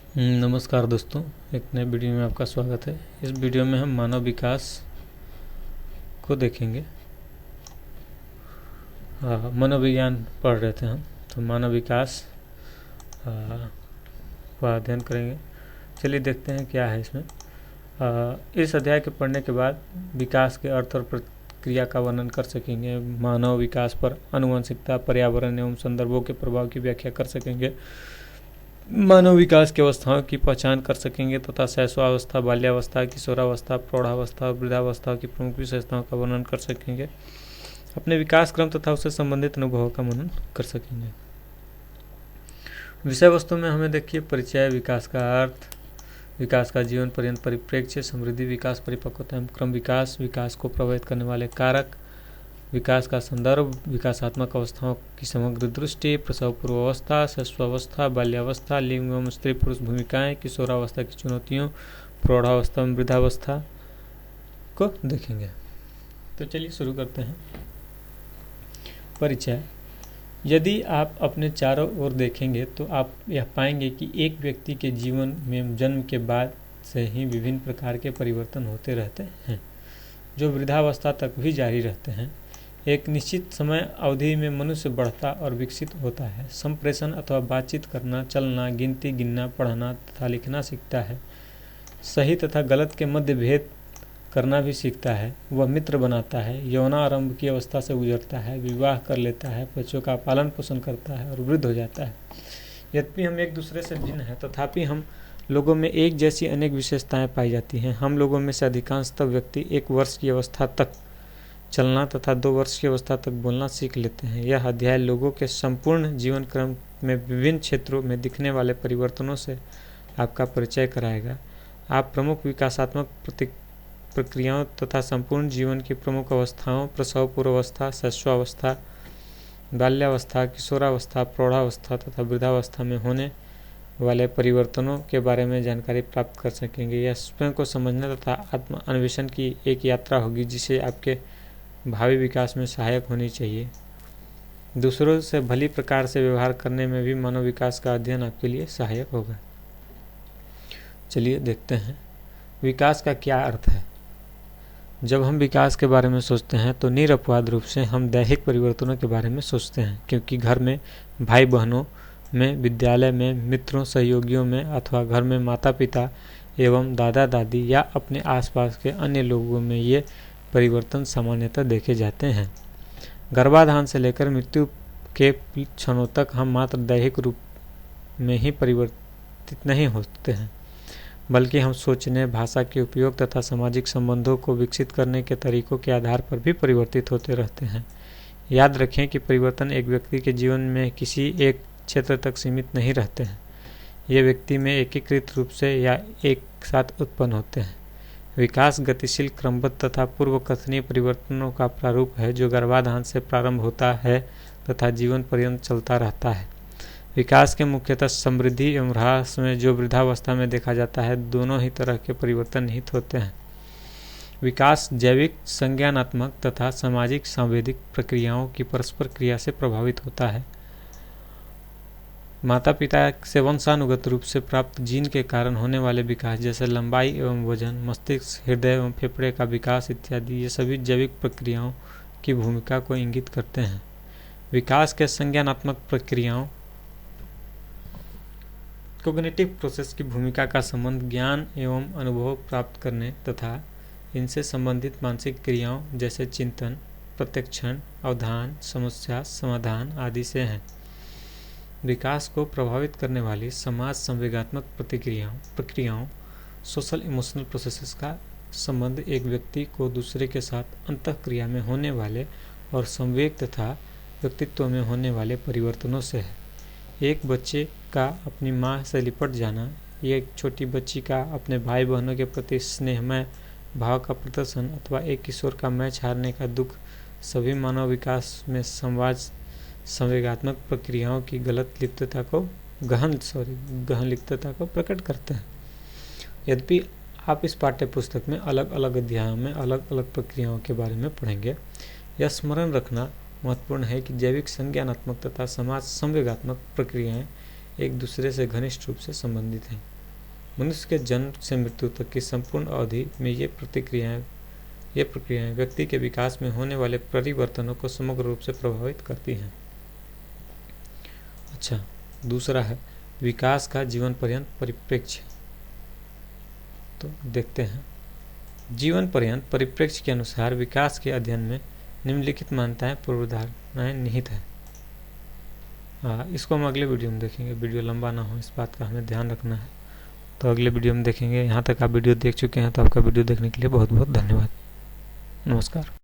नमस्कार दोस्तों, एक नए वीडियो में आपका स्वागत है। इस वीडियो में हम मानव विकास को देखेंगे। मनोविज्ञान पढ़ रहे थे हम, तो मानव विकास का अध्ययन करेंगे। चलिए देखते हैं क्या है इसमें। इस अध्याय के पढ़ने के बाद विकास के अर्थ और प्रक्रिया का वर्णन कर सकेंगे। मानव विकास पर आनुवंशिकता, पर्यावरण एवं संदर्भों के प्रभाव की व्याख्या कर सकेंगे। मानव विकास की अवस्थाओं की पहचान कर सकेंगे तथा शैशवावस्था, बाल्यावस्था, किशोरावस्था, प्रौढ़ावस्था और वृद्धावस्था की प्रमुख विशेषताओं का वर्णन कर सकेंगे। अपने विकास क्रम तथा उससे संबंधित अनुभवों का वर्णन कर सकेंगे। विषय वस्तु में हमें देखिए परिचय, विकास का अर्थ, विकास का जीवन पर्यंत परिप्रेक्ष्य, समृद्धि, विकास, परिपक्वता एवं क्रम विकास, विकास को प्रभावित करने वाले कारक, विकास का संदर्भ, विकासात्मक अवस्थाओं की समग्र दृष्टि, प्रसव पूर्व अवस्था, शैशवावस्था, बाल्यावस्था, लिंग एवं स्त्री पुरुष भूमिकाएं, किशोरावस्था की चुनौतियों, प्रौढ़ावस्था एवं वृद्धावस्था को देखेंगे। तो चलिए शुरू करते हैं। परिचय। यदि आप अपने चारों ओर देखेंगे तो आप यह पाएंगे कि एक व्यक्ति के जीवन में जन्म के बाद से ही विभिन्न प्रकार के परिवर्तन होते रहते हैं, जो वृद्धावस्था तक भी जारी रहते हैं। एक निश्चित समय अवधि में मनुष्य बढ़ता और विकसित होता है, संप्रेषण अथवा बातचीत करना, चलना, गिनती गिनना, पढ़ना तथा लिखना सीखता है, सही तथा गलत के मध्य भेद करना भी सीखता है। वह मित्र बनाता है, यौनारंभ की अवस्था से गुजरता है, विवाह कर लेता है, बच्चों का पालन पोषण करता है और वृद्ध हो जाता है। यद्यपि हम एक दूसरे से भिन्न हैं, तथापि हम लोगों में एक जैसी अनेक विशेषताएं पाई जाती हैं। हम लोगों में से अधिकांशतः व्यक्ति 1 वर्ष की अवस्था तक चलना तथा 2 वर्ष की अवस्था तक बोलना सीख लेते हैं। यह अध्याय लोगों के संपूर्ण जीवन क्रम में विभिन्न क्षेत्रों में दिखने वाले परिवर्तनों से आपका परिचय कराएगा। आप प्रमुख विकासात्मक प्रक्रियाओं तथा संपूर्ण जीवन की प्रमुख अवस्थाओं, प्रसव पूर्वावस्था, शैशवावस्था, बाल्यावस्था, किशोरावस्था, प्रौढ़ावस्था तथा वृद्धावस्था में होने वाले परिवर्तनों के बारे में जानकारी प्राप्त कर सकेंगे। यह स्वयं को समझने तथा आत्म अन्वेषण की एक यात्रा होगी, जिसे आपके भावी विकास में सहायक होनी चाहिए। दूसरों से भली प्रकार से व्यवहार करने में भी मानव विकास का अध्ययन आपके लिए सहायक होगा। चलिए देखते हैं विकास का क्या अर्थ है। जब हम विकास के बारे में सोचते हैं तो निरपवाद रूप से हम दैहिक परिवर्तनों के बारे में सोचते हैं, क्योंकि घर में भाई बहनों में, विद्यालय में, मित्रों सहयोगियों में अथवा घर में माता पिता एवं दादा दादी या अपने आसपास के अन्य लोगों में ये परिवर्तन सामान्यतः देखे जाते हैं। गर्भाधान से लेकर मृत्यु के क्षणों तक हम मात्र दैहिक रूप में ही परिवर्तित नहीं होते हैं, बल्कि हम सोचने, भाषा के उपयोग तथा सामाजिक संबंधों को विकसित करने के तरीकों के आधार पर भी परिवर्तित होते रहते हैं। याद रखें कि परिवर्तन एक व्यक्ति के जीवन में किसी एक क्षेत्र तक सीमित नहीं रहते हैं। ये व्यक्ति में एकीकृत रूप से या एक साथ उत्पन्न होते हैं। विकास गतिशील, क्रमबद्ध तथा पूर्व कथनीय परिवर्तनों का प्रारूप है, जो गर्भाधान से प्रारंभ होता है तथा जीवन पर्यंत चलता रहता है। विकास के मुख्यतः समृद्धि एवं ह्रास में, जो वृद्धावस्था में देखा जाता है, दोनों ही तरह के परिवर्तन निहित होते हैं। विकास जैविक, संज्ञानात्मक तथा सामाजिक सांवेदिक प्रक्रियाओं की परस्पर क्रिया से प्रभावित होता है। माता पिता से वंशानुगत रूप से प्राप्त जीन के कारण होने वाले विकास, जैसे लंबाई एवं वजन, मस्तिष्क, हृदय एवं फेफड़े का विकास इत्यादि, ये सभी जैविक प्रक्रियाओं की भूमिका को इंगित करते हैं। विकास के संज्ञानात्मक प्रक्रियाओं, कोग्निटिव प्रोसेस की भूमिका का संबंध ज्ञान एवं अनुभव प्राप्त करने तथा इनसे संबंधित मानसिक क्रियाओं जैसे चिंतन, प्रत्यक्षण, अवधान, समस्या समाधान आदि से है। विकास को प्रभावित करने वाली समाज संवेगात्मक प्रक्रियाओं, सोशल इमोशनल प्रोसेसेस का संबंध एक व्यक्ति को दूसरे के साथ अंतःक्रिया में होने वाले और संवेग तथा व्यक्तित्व में होने वाले परिवर्तनों से है। एक बच्चे का अपनी माँ से लिपट जाना, एक छोटी बच्ची का अपने भाई बहनों के प्रति स्नेहमय भाव का प्रदर्शन अथवा एक किशोर का मैच हारने का दुख, सभी मानव विकास में संवेगात्मक प्रक्रियाओं की गहन लिप्तता को प्रकट करते हैं। यद्यपि आप इस पाठ्य पुस्तक में अलग अलग अध्यायों में अलग अलग प्रक्रियाओं के बारे में पढ़ेंगे, यह स्मरण रखना महत्वपूर्ण है कि जैविक, संज्ञानात्मक तथा समाज संवेगात्मक प्रक्रियाएं एक दूसरे से घनिष्ठ रूप से संबंधित हैं। मनुष्य के जन्म से मृत्यु तक की संपूर्ण अवधि में ये प्रक्रियाएं व्यक्ति के विकास में होने वाले परिवर्तनों को समग्र रूप से प्रभावित करती हैं। अच्छा, दूसरा है विकास का जीवन पर्यंत परिप्रेक्ष्य। तो देखते हैं, जीवन पर्यंत परिप्रेक्ष्य के अनुसार विकास के अध्ययन में निम्नलिखित मान्यताएं पूर्वधारणाएं निहित है। इसको हम अगले वीडियो में देखेंगे, वीडियो लंबा ना हो इस बात का हमें ध्यान रखना है। तो अगले वीडियो में देखेंगे। यहाँ तक आप वीडियो देख चुके हैं तो आपका वीडियो देखने के लिए बहुत बहुत धन्यवाद। नमस्कार।